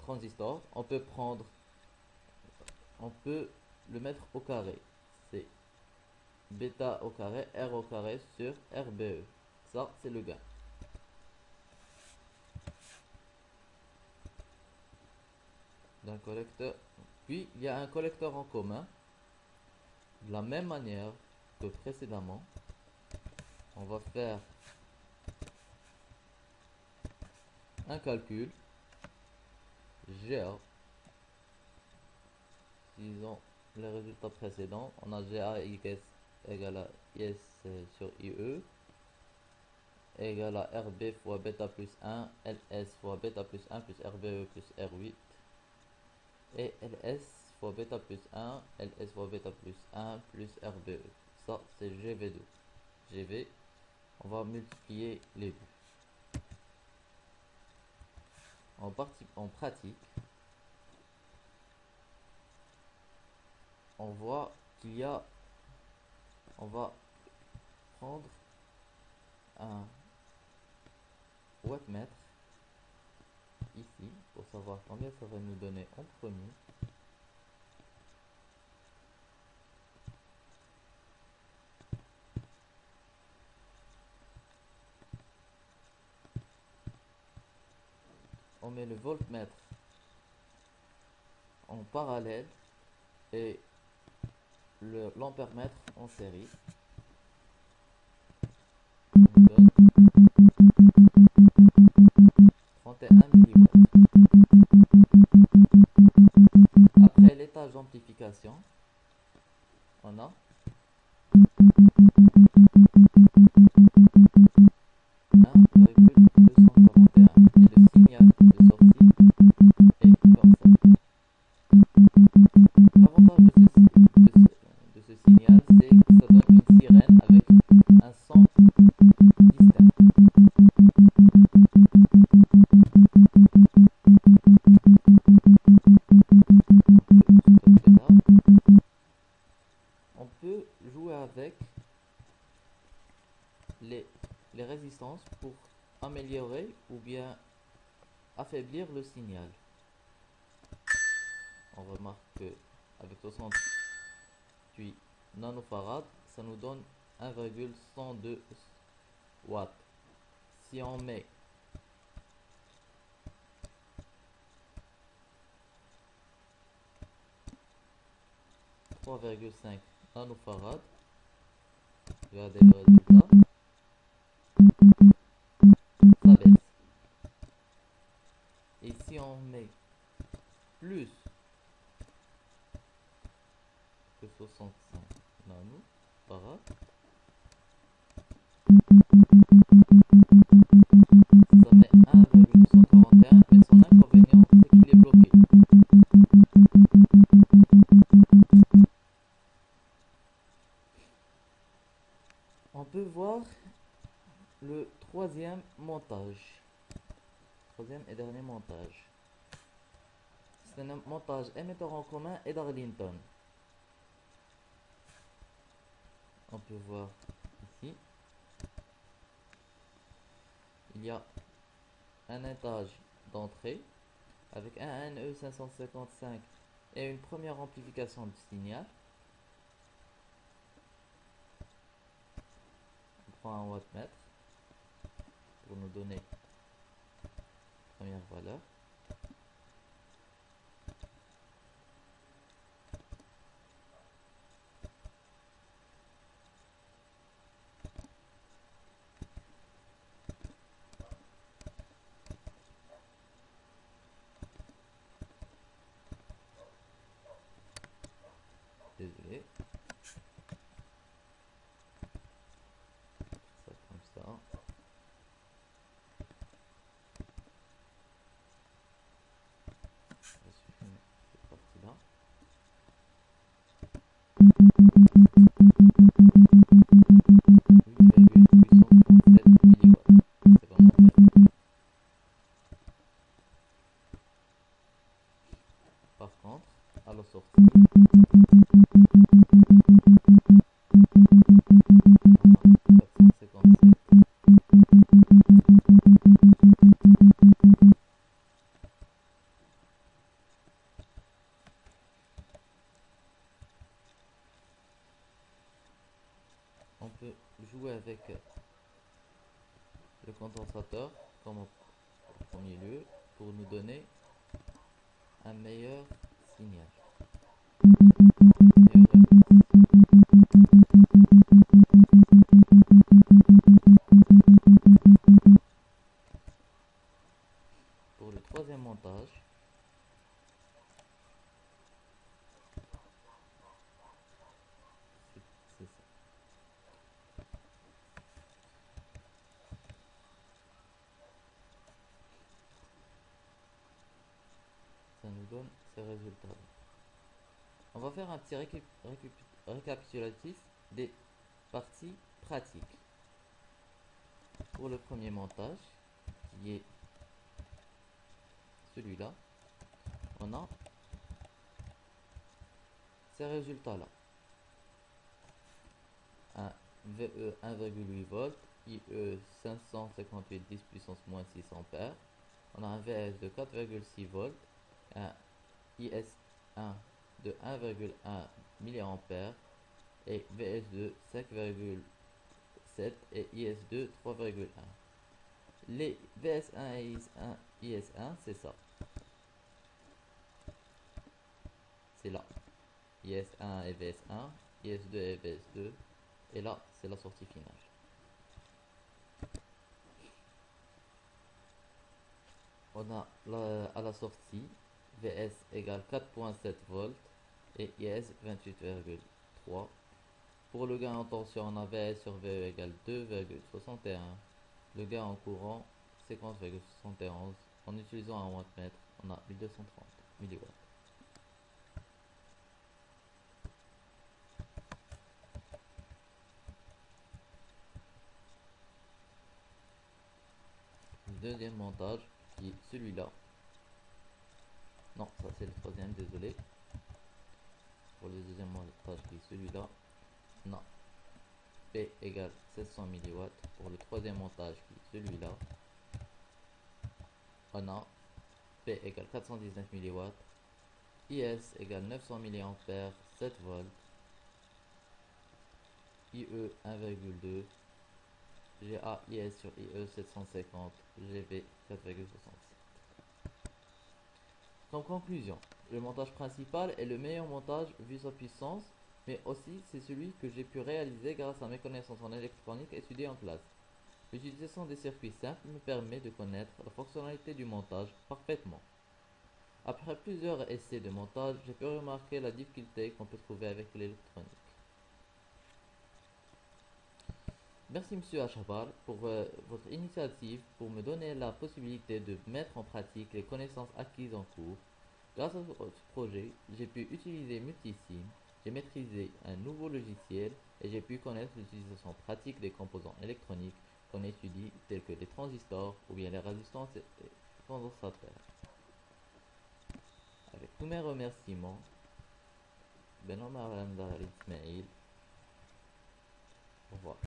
transistor, on peut le mettre au carré. C'est bêta au carré, R au carré sur RBE. Ça, c'est le gain. D'un collecteur. Puis, il y a un collecteur en commun. De la même manière que précédemment, on va faire un calcul. GA. Disons les résultats précédents. On a GAX égale à IS sur IE égale à RB fois bêta plus 1, LS fois bêta plus 1 plus RBE plus R8 et LS fois bêta plus 1, LS fois bêta plus 1 plus RBE. Ça, c'est GV2. GV, on va multiplier les bouts. En pratique, on voit qu'il y a, on va prendre un wattmètre ici pour savoir combien ça va nous donner en premier. On met le voltmètre en parallèle et l'ampèremètre en série. On donne 31 mW. Après l'étage d'amplification, on a 1,241 et le signal de sortie est comme ça. L'avantage de ce signal, c'est que ça donne une sirène avec un son distinct. On peut jouer avec les résistances pour améliorer ou bien affaiblir le signal. On remarque que avec 68 nanofarad, ça nous donne 1,102 watts. Si on met 3,5 nanofarad, regardez le résultat, ça baisse. Et si on met plus que 65 nanofarad, ça met 1,241, mais son inconvénient, c'est qu'il est bloqué. On peut voir le troisième montage. Troisième et dernier montage. C'est un montage émetteur en commun et Darlington. On peut voir ici. Il y a un étage d'entrée avec un NE555 et une première amplification du signal. On prend un wattmètre pour nous donner la première valeur. Désolé. Ça comme ça. Je supprime cette partie-là. C'est vraiment bien. Par contre, à la sortie, on peut jouer avec le condensateur comme en premier lieu pour nous donner un meilleur signal. Pour le troisième montage, c'est ça. Ça nous donne ces résultats. On va faire un petit récapitulatif des parties pratiques. Pour le premier montage, qui est celui-là, on a ces résultats-là. Un VE 1,8 volts, IE 558 10 puissance moins 6 ampères. On a un VS de 4,6 volts, un IS1 de 1,1 mA et VS2 5,7 et IS2 3,1. Les VS1 et IS1, c'est ça. C'est là. IS1 et VS1, IS2 et VS2. Et là, c'est la sortie finale. On a à la sortie VS égale 4,7 volts et IS 28,3. Pour le gain en tension, on a VS sur VE égale 2,61. Le gain en courant 50,71. En utilisant un wattmètre, on a 1230 mW. Le deuxième montage qui est celui-là. Non, ça c'est le troisième, désolé. Pour le deuxième montage qui est celui-là, on a P égale 700 mW. Pour le troisième montage qui est celui-là, on a P égale 419 mW. IS égale 900 mA, 7 volts. IE 1,2. GAIS sur IE 750, GV 4,67. Comme conclusion, le montage principal est le meilleur montage vu sa puissance, mais aussi c'est celui que j'ai pu réaliser grâce à mes connaissances en électronique étudiées en classe. L'utilisation des circuits simples me permet de connaître la fonctionnalité du montage parfaitement. Après plusieurs essais de montage, j'ai pu remarquer la difficulté qu'on peut trouver avec l'électronique. Merci Monsieur Achabar pour votre initiative pour me donner la possibilité de mettre en pratique les connaissances acquises en cours. Grâce à votre projet, j'ai pu utiliser Multisim, j'ai maîtrisé un nouveau logiciel et j'ai pu connaître l'utilisation pratique des composants électroniques qu'on étudie tels que les transistors ou bien les résistances et condensateurs. Avec tous mes remerciements, Ben Omar Al Ismail. Au revoir.